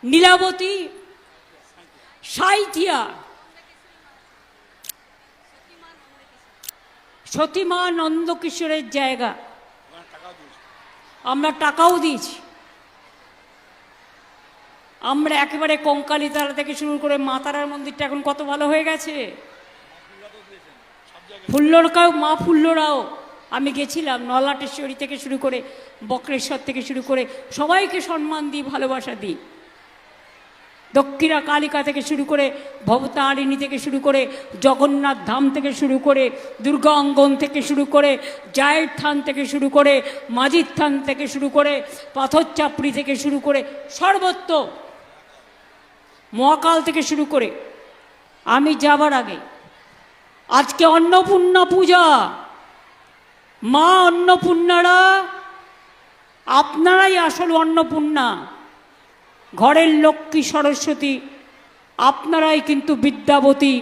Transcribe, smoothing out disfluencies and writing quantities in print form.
নীলাবতী, সাঁইথিয়া, সতীমা নন্দকিশোরের জায়গা। আমরা টাকাও দিয়েছি। আমরা একেবারে কঙ্কালীতলা থেকে শুরু করে মা তারার মন্দিরটা এখন কত ভালো হয়ে গেছে। ফুল্লরকাও, মা ফুল্লরাও, আমি গেছিলাম নলাটেশ্বরী থেকে শুরু করে বক্রেশ্বর থেকে শুরু করে সবাইকে সম্মান দিই, ভালোবাসা দিই। দক্ষিণা কালিকা থেকে শুরু করে ভবতারিণী থেকে শুরু করে জগন্নাথ ধাম থেকে শুরু করে দুর্গা অঙ্গন থেকে শুরু করে জায়ের থান থেকে শুরু করে মাঝির থান থেকে শুরু করে পাথর চাপড়ি থেকে শুরু করে সর্বত্র, মহাকাল থেকে শুরু করে। আমি যাবার আগে আজকে অন্নপূর্ণা পূজা, মা অন্নপূর্ণারা আপনারাই আসল অন্নপূর্ণা, ঘরের লক্ষ্মী সরস্বতী আপনারাই কিন্তু বিদ্যাবতী।